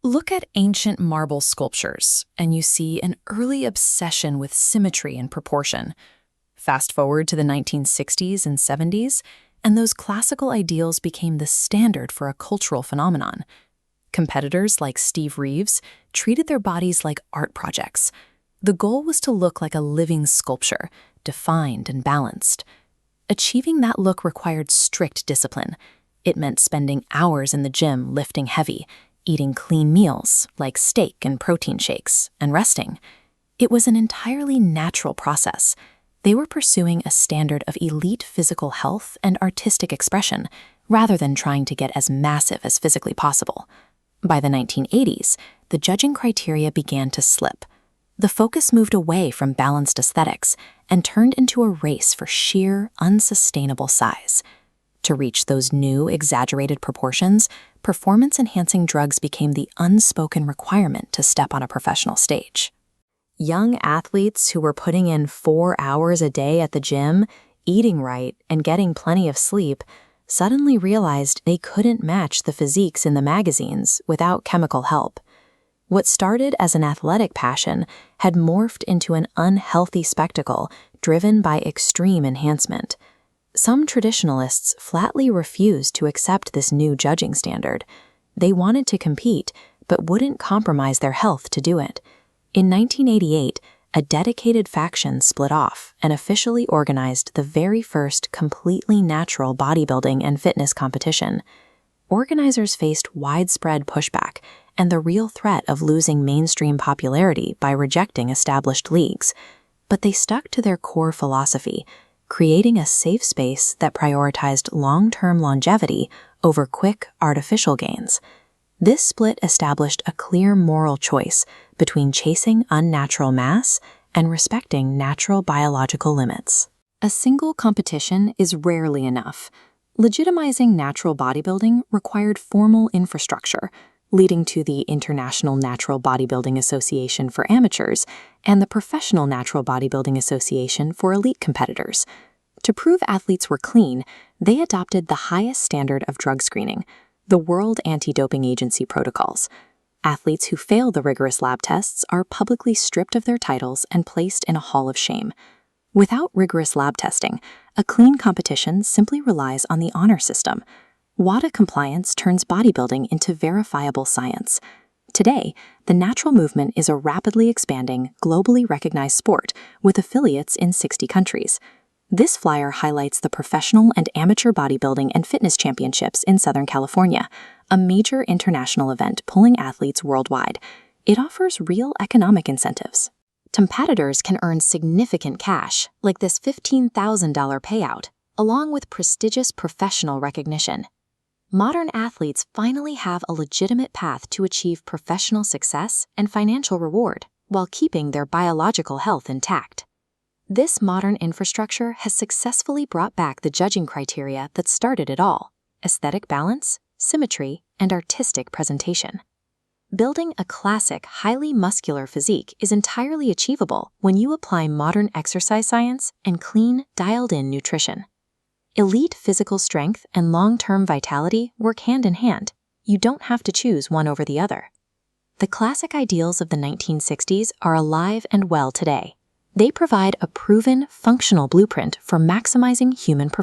Look at ancient marble sculptures, and you see an early obsession with symmetry and proportion. Fast forward to the 1960s and 70s, and those classical ideals became the standard for a cultural phenomenon. Competitors like Steve Reeves treated their bodies like art projects. The goal was to look like a living sculpture, defined and balanced. Achieving that look required strict discipline. It meant spending hours in the gym lifting heavy, eating clean meals like steak and protein shakes, and resting. It was an entirely natural process. They were pursuing a standard of elite physical health and artistic expression, rather than trying to get as massive as physically possible. By the 1980s, the judging criteria began to slip. The focus moved away from balanced aesthetics and turned into a race for sheer, unsustainable size. To reach those new, exaggerated proportions, performance-enhancing drugs became the unspoken requirement to step on a professional stage. Young athletes who were putting in 4 hours a day at the gym, eating right, and getting plenty of sleep, suddenly realized they couldn't match the physiques in the magazines without chemical help. What started as an athletic passion had morphed into an unhealthy spectacle driven by extreme enhancement. Some traditionalists flatly refused to accept this new judging standard. They wanted to compete, but wouldn't compromise their health to do it. In 1988, a dedicated faction split off and officially organized the very first completely natural bodybuilding and fitness competition. Organizers faced widespread pushback and the real threat of losing mainstream popularity by rejecting established leagues. But they stuck to their core philosophy, creating a safe space that prioritized long-term longevity over quick, artificial gains. This split established a clear moral choice between chasing unnatural mass and respecting natural biological limits. A single competition is rarely enough. Legitimizing natural bodybuilding required formal infrastructure, leading to the International Natural Bodybuilding Association for amateurs and the Professional Natural Bodybuilding Association for elite competitors. To prove athletes were clean, they adopted the highest standard of drug screening, the World Anti-Doping Agency protocols. Athletes who fail the rigorous lab tests are publicly stripped of their titles and placed in a hall of shame. Without rigorous lab testing, a clean competition simply relies on the honor system. WADA compliance turns bodybuilding into verifiable science. Today, the natural movement is a rapidly expanding, globally recognized sport with affiliates in 60 countries. This flyer highlights the Professional and Amateur Bodybuilding and Fitness Championships in Southern California, a major international event pulling athletes worldwide. It offers real economic incentives. Competitors can earn significant cash, like this $15,000 payout, along with prestigious professional recognition. Modern athletes finally have a legitimate path to achieve professional success and financial reward while keeping their biological health intact. This modern infrastructure has successfully brought back the judging criteria that started it all: aesthetic balance, symmetry, and artistic presentation. Building a classic, highly muscular physique is entirely achievable when you apply modern exercise science and clean, dialed-in nutrition. Elite physical strength and long-term vitality work hand in hand. You don't have to choose one over the other. The classic ideals of the 1960s are alive and well today. They provide a proven, functional blueprint for maximizing human performance.